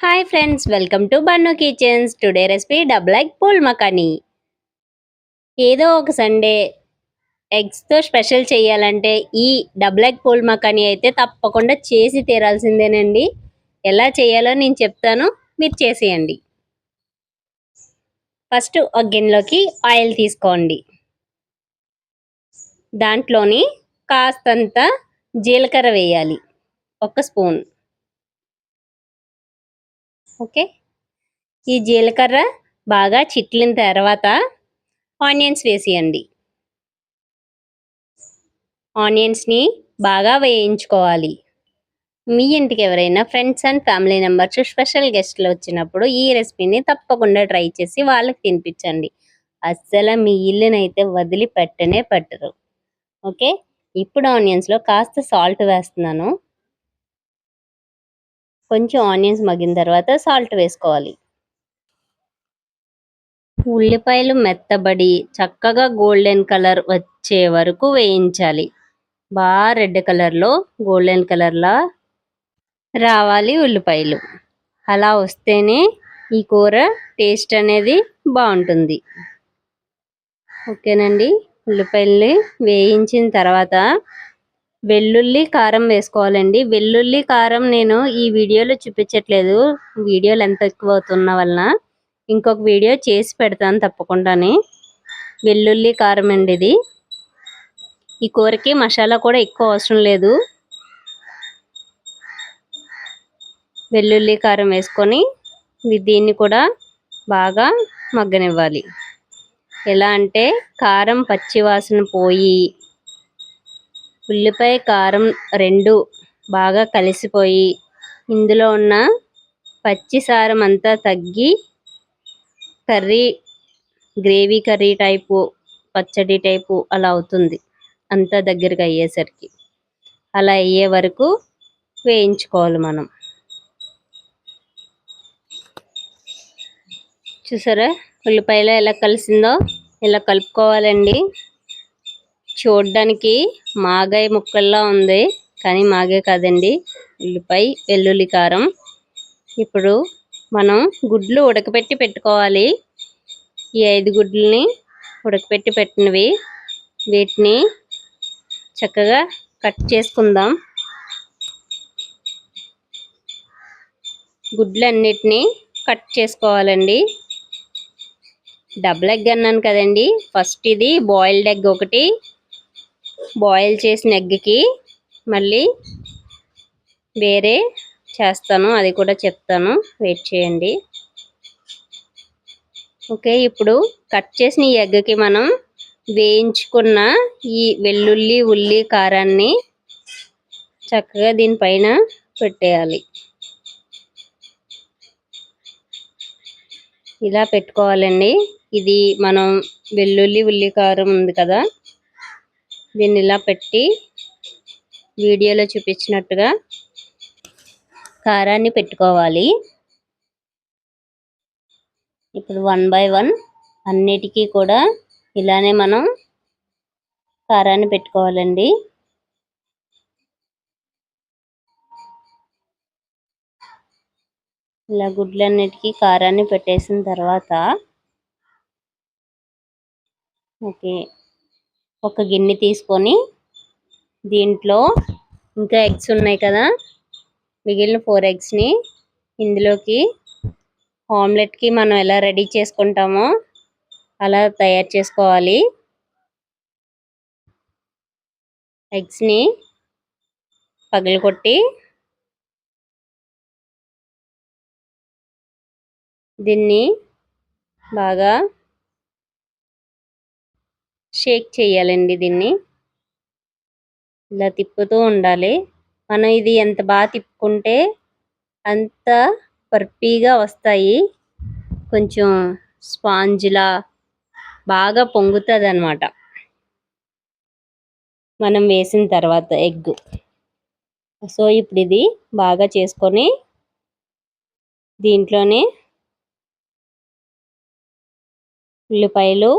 Hi friends, welcome to Bannu kitchens. Today recipe double egg పూల్ మకానీ. ఏదో ఒక సండే ఎగ్స్తో స్పెషల్ చేయాలంటే ఈ డబుల్ ఎగ్ పూల్ మకానీ అయితే తప్పకుండా చేసి తీరాల్సిందేనండి. ఎలా చేయాలో నేను చెప్తాను, మీరు చేసేయండి. ఫస్ట్ ఒక గిన్నెలోకి ఆయిల్ తీసుకోండి. దాంట్లోని కాస్తంత జీలకర్ర వేయాలి, 1 స్పూన్. ఓకే, ఈ జీలకర్ర బాగా చిట్లిన తర్వాత ఆనియన్స్ వేసేయండి. ఆనియన్స్ని బాగా వేయించుకోవాలి. మీ ఇంటికి ఎవరైనా friends and family members special గెస్ట్లు వచ్చినప్పుడు ఈ రెసిపీని తప్పకుండా ట్రై చేసి వాళ్ళకి తినిపించండి. అస్సలు మీ ఇల్లునైతే వదిలిపెట్టనే పెట్టరు. ఓకే, ఇప్పుడు ఆనియన్స్లో కాస్త సాల్ట్ వేస్తున్నాను. కొంచెం ఆనియన్స్ మగ్గిన తర్వాత సాల్ట్ వేసుకోవాలి. ఉల్లిపాయలు మెత్తబడి చక్కగా గోల్డెన్ కలర్ వచ్చే వరకు వేయించాలి. బాగా రెడ్ కలర్లో గోల్డెన్ కలర్లా రావాలి ఉల్లిపాయలు. అలా వస్తేనే ఈ కూర టేస్ట్ అనేది బాగుంటుంది. ఓకేనండి, ఉల్లిపాయల్ని వేయించిన తర్వాత వెల్లుల్లి కారం వేసుకోవాలండి. వెల్లుల్లి కారం నేను ఈ వీడియోలో చూపించట్లేదు, వీడియోలు ఎంత ఎక్కువ అవుతున్న వలన ఇంకొక వీడియో చేసి పెడతాను తప్పకుండానే. వెల్లుల్లి కారం అండి ఇది. ఈ కూరకి మసాలా కూడా ఎక్కువ అవసరం లేదు. వెల్లుల్లి కారం వేసుకొని దీన్ని కూడా బాగా మగ్గనివ్వాలి. ఎలా అంటే కారం పచ్చివాసన పోయి ఉల్లిపాయ కారం రెండు బాగా కలిసిపోయి ఇందులో ఉన్న పచ్చిసారం అంతా తగ్గి కర్రీ గ్రేవీ కర్రీ టైపు పచ్చడి టైపు అలా అవుతుంది. అంతా దగ్గరగా అయ్యేసరికి అలా అయ్యే వరకు వేయించుకోవాలి మనం. చూసారా ఉల్లిపాయలో ఎలా కలిసిందో, ఇలా కలుపుకోవాలండి. చూడడానికి మాగాయ ముక్కల్లా ఉంది, కానీ మాగాయ కాదండి, ఉల్లిపాయ వెల్లుల్లి కారం. ఇప్పుడు మనం గుడ్లు ఉడకపెట్టి పెట్టుకోవాలి. ఈ 5 గుడ్లని ఉడకపెట్టి పెట్టినవి, వీటిని చక్కగా కట్ చేసుకుందాం. గుడ్లన్నిటినీ కట్ చేసుకోవాలండి. డబుల్ ఎగ్ అన్నాను కదండి, ఫస్ట్ ఇది బాయిల్డ్ ఎగ్ ఒకటి, బాయిల్ చేసిన ఎగ్కి మళ్ళీ వేరే చేస్తాను, అది కూడా చెప్తాను, వెయిట్ చేయండి. ఓకే, ఇప్పుడు కట్ చేసిన ఈ ఎగ్కి మనం వేయించుకున్న ఈ వెల్లుల్లి ఉల్లి కారాన్ని చక్కగా దీనిపైన పెట్టేయాలి. ఇలా పెట్టుకోవాలండి. ఇది మనం వెల్లుల్లి ఉల్లి కారం ఉంది కదా, దీన్ని ఇలా పెట్టి వీడియోలో చూపించినట్టుగా కారాన్ని పెట్టుకోవాలి. ఇప్పుడు 1 బై 1 అన్నిటికీ కూడా ఇలానే మనం కారాన్ని పెట్టుకోవాలండి. ఇలా గుడ్లన్నిటికీ కారాన్ని పెట్టేసిన తర్వాత ఓకే, ఒక గిన్నె తీసుకొని దీంట్లో ఇంకా ఎగ్స్ ఉన్నాయి కదా, మిగిలిన 4 ఎగ్స్ని ఇందులోకి ఆమ్లెట్కి మనం ఎలా రెడీ చేసుకుంటామో అలా తయారు చేసుకోవాలి. ఎగ్స్ని పగలగొట్టి దీన్ని బాగా షేక్ చేయాలండి. దీన్ని ఇలా తిప్పుతూ ఉండాలి. మనం ఇది ఎంత బాగా తిప్పుకుంటే అంత పర్ఫీగా వస్తాయి. కొంచెం స్పాంజ్లా బాగా పొంగుతుంది అన్నమాట మనం వేసిన తర్వాత ఎగ్. సో ఇప్పుడు ఇది బాగా చేసుకొని దీంట్లోనే ఉల్లిపాయలు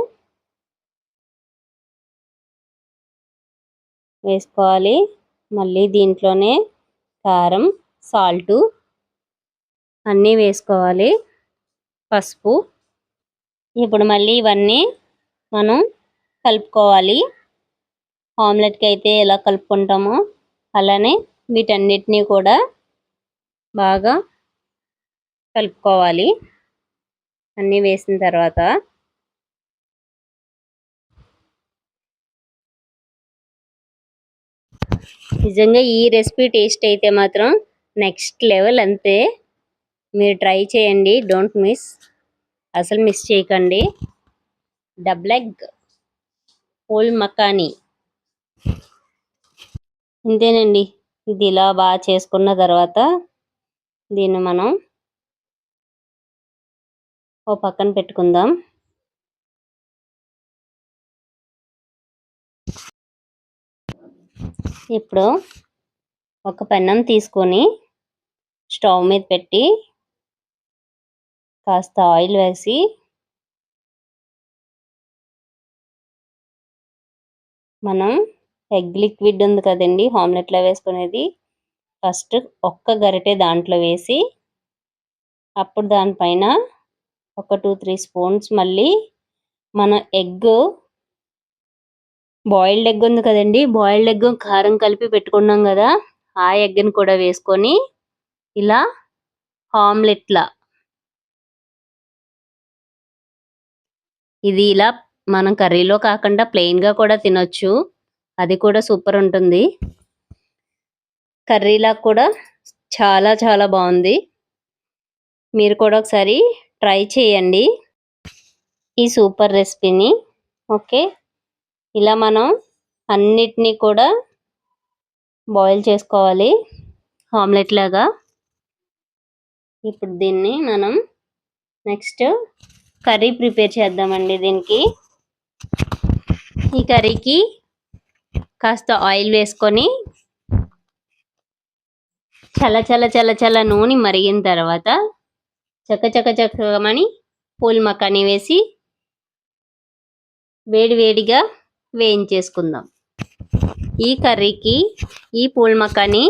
వేసుకోవాలి. మళ్ళీ దీంట్లోనే కారం, సాల్టు అన్నీ వేసుకోవాలి. పసుపు. ఇప్పుడు మళ్ళీ ఇవన్నీ మనం కలుపుకోవాలి. ఆమ్లెట్కి అయితే ఎలా కలుపుకుంటామో అలానే వీటన్నిటినీ కూడా బాగా కలుపుకోవాలి. అన్నీ వేసిన తర్వాత నిజంగా ఈ రెసిపీ టేస్ట్ అయితే మాత్రం నెక్స్ట్ లెవెల్. అంతే, మీరు ట్రై చేయండి. డోంట్ మిస్, అసలు మిస్ చేయకండి. డబుల్ ఎగ్ పూల్ మకానీ ఇంతేనండి. ఇది ఇలా బాగా చేసుకున్న తర్వాత దీన్ని మనం ఓ పక్కన పెట్టుకుందాం. ఇప్పుడు ఒక పెన్నం తీసుకొని స్టవ్ మీద పెట్టి కాస్త ఆయిల్ వేసి మనం ఎగ్ లిక్విడ్ ఉంది కదండి ఆమ్లెట్లో వేసుకునేది, ఫస్ట్ ఒక్క గరిటె దాంట్లో వేసి అప్పుడు దానిపైన ఒక 2-3 స్పూన్స్ మళ్ళీ మనం బాయిల్డ్ ఎగ్ ఉంది కదండి, బాయిల్డ్ ఎగ్ కారం కలిపి పెట్టుకున్నాం కదా, ఆ ఎగ్ని కూడా వేసుకొని ఇలా ఆమ్లెట్లా ఇది ఇలా మనం కర్రీలో కాకుండా ప్లెయిన్గా కూడా తినొచ్చు. అది కూడా సూపర్ ఉంటుంది. కర్రీలా కూడా చాలా చాలా బాగుంది. మీరు కూడా ఒకసారి ట్రై చేయండి ఈ సూపర్ రెసిపీని. ఓకే, ఇలా మనం అన్నిటినీ కూడా బాయిల్ చేసుకోవాలి ఆమ్లెట్ లాగా. ఇప్పుడు దీన్ని మనం నెక్స్ట్ కర్రీ ప్రిపేర్ చేద్దామండి. దీనికి ఈ కర్రీకి కాస్త ఆయిల్ వేసుకొని చల్ల నూనె మరిగిన తర్వాత చక్కమని పూల్ మకానీ వేసి వేడిగా వేయించేసుకుందాం. ఈ కర్రీకి ఈ పూల్ మకానీ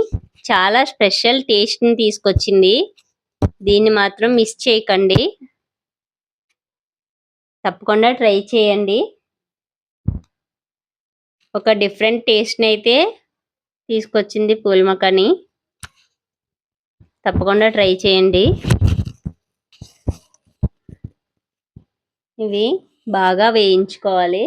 చాలా స్పెషల్ టేస్ట్ని తీసుకొచ్చింది. దీన్ని మాత్రం మిస్ చేయకండి, తప్పకుండా ట్రై చేయండి. ఒక డిఫరెంట్ టేస్ట్ని అయితే తీసుకొచ్చింది పూల్ మకానీ. తప్పకుండా ట్రై చేయండి. ఇవి బాగా వేయించుకోవాలి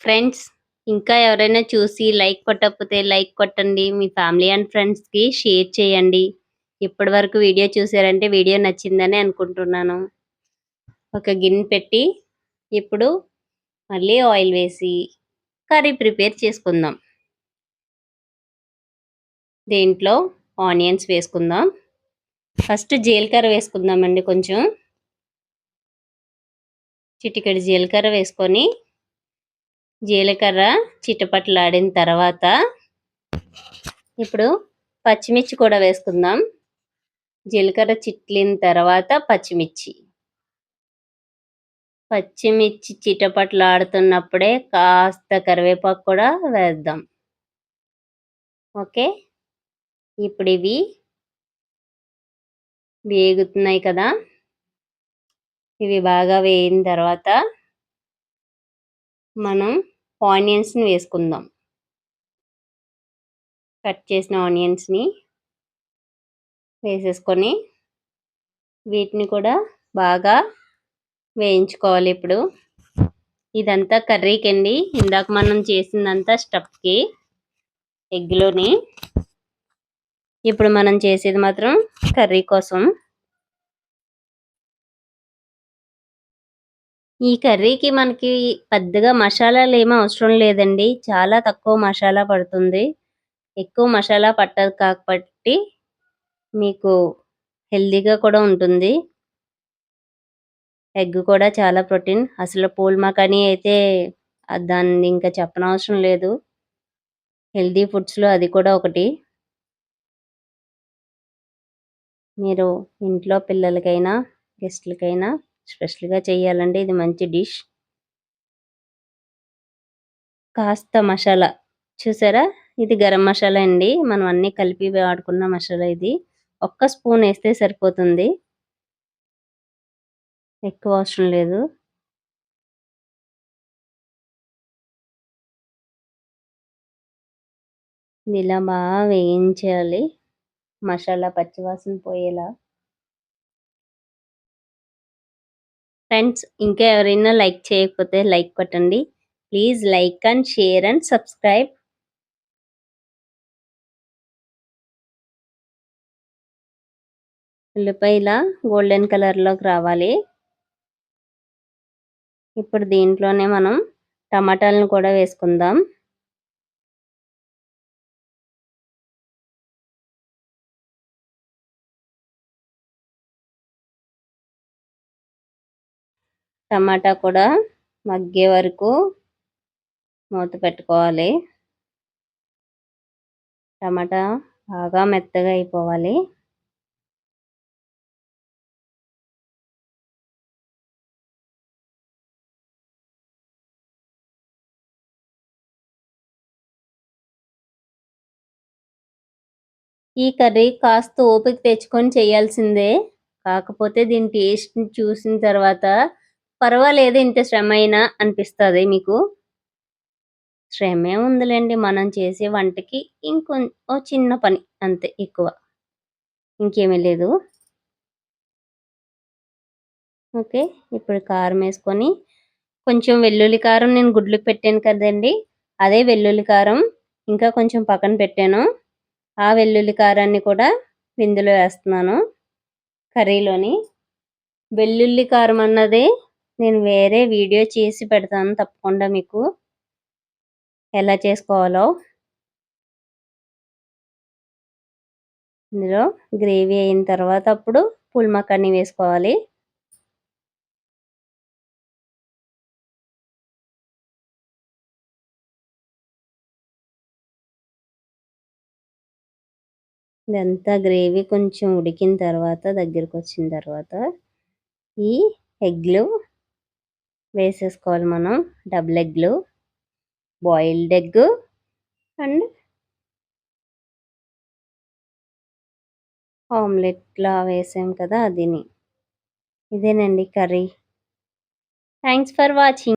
ఫ్రెండ్స్. ఇంకా ఎవరైనా చూసి లైక్ కొట్టకపోతే లైక్ కొట్టండి. మీ ఫ్యామిలీ అండ్ ఫ్రెండ్స్కి షేర్ చేయండి. ఇప్పటి వరకు వీడియో చూసారంటే వీడియో నచ్చిందని అనుకుంటున్నాను. ఒక గిన్నె పెట్టి ఇప్పుడు మళ్ళీ ఆయిల్ వేసి కర్రీ ప్రిపేర్ చేసుకుందాం. దీంట్లో ఆనియన్స్ వేసుకుందాం. ఫస్ట్ జీలకర్ర వేసుకుందామండి. కొంచెం చిటికెడు జీలకర్ర వేసుకొని జీలకర్ర చిటపటలాడిన తర్వాత ఇప్పుడు పచ్చిమిర్చి కూడా వేసుకుందాం. జీలకర్ర చిట్లిన తర్వాత పచ్చిమిర్చి చిటపటలాడుతున్నప్పుడే కాస్త కరివేపాకు కూడా వేద్దాం. ఓకే, ఇప్పుడు ఇవి వేగుతున్నాయి కదా, ఇవి బాగా వేగిన తర్వాత మనం ఆనియన్స్ని వేసుకుందాం. కట్ చేసిన ఆనియన్స్ని వేసేసుకొని వీటిని కూడా బాగా వేయించుకోవాలి. ఇప్పుడు ఇదంతా కర్రీకి అండి, ఇందాక మనం చేసిందంతా స్టఫ్కి ఎగ్లోని. ఇప్పుడు మనం చేసేది మాత్రం కర్రీ కోసం. ఈ కర్రీకి మనకి పెద్దగా మసాలాలు ఏమీ అవసరం లేదండి. చాలా తక్కువ మసాలా పడుతుంది. ఎక్కువ మసాలా పట్టదు కాబట్టి మీకు హెల్దీగా కూడా ఉంటుంది. ఎగ్ కూడా చాలా ప్రోటీన్. అసలు పూల్ మకానీ అయితే దాన్ని ఇంకా చెప్పనవసరం లేదు. హెల్దీ ఫుడ్స్లో అది కూడా ఒకటి. మీరు ఇంట్లో పిల్లలకైనా గెస్ట్లకైనా స్పెషల్గా చేయాలంటే ఇది మంచి డిష్. కాస్త మసాలా చూసారా, ఇది గరం మసాలా అండి. మనం అన్నీ కలిపి వాడుకున్న మసాలా ఇది. ఒక్క స్పూన్ వేస్తే సరిపోతుంది, ఎక్కువ అవసరం లేదు. ఇలా బాగా వేయించాలి, మసాలా పచ్చివాసన పోయేలా. ఫ్రెండ్స్, ఇంకా ఎవరైనా లైక్ చేయకపోతే లైక్ కొట్టండి. Please like and share and subscribe. ఉల్లిపాయ గోల్డెన్ కలర్లోకి రావాలి. ఇప్పుడు దీంట్లోనే మనం టమాటాలను కూడా వేసుకుందాం. టమాటా కూడా మగ్గే వరకు మూత పెట్టుకోవాలి. టమాటా బాగా మెత్తగా అయిపోవాలి. ఈ కర్రీ కాస్త ఓపిక తెచ్చుకొని చేయాల్సిందే. కాకపోతే దీని టేస్ట్ చూసిన తర్వాత పర్వాలేదు, ఇంత శ్రమ అయినా అనిపిస్తుంది మీకు. శ్రమే ఉందిలేండి, మనం చేసే వంటకి ఓ చిన్న పని అంతే, ఎక్కువ ఇంకేమీ లేదు. ఓకే, ఇప్పుడు కారం వేసుకొని కొంచెం వెల్లుల్లి కారం నేను గుడ్లకు పెట్టాను కదండి, అదే వెల్లుల్లి కారం ఇంకా కొంచెం పక్కన పెట్టాను. ఆ వెల్లుల్లి కారాన్ని కూడా ఇందులో వేస్తున్నాను కర్రీలోని. వెల్లుల్లి కారం అన్నది నేను వేరే వీడియో చేసి పెడతాను తప్పకుండా మీకు, ఎలా చేసుకోవాలో. ఇందులో గ్రేవీ అయిన తర్వాత అప్పుడు పూల్ మకాని వేసుకోవాలి. ఇదంతా గ్రేవీ కొంచెం ఉడికిన తర్వాత, దగ్గరికి వచ్చిన తర్వాత ఈ ఎగ్లు వేసేసుకోవాలి మనం. డబుల్ ఎగ్లు, బాయిల్డ్ ఎగ్ అండ్ ఆమ్లెట్లా వేసాం కదా అదిని. ఇదేనండి కర్రీ. Thanks for watching.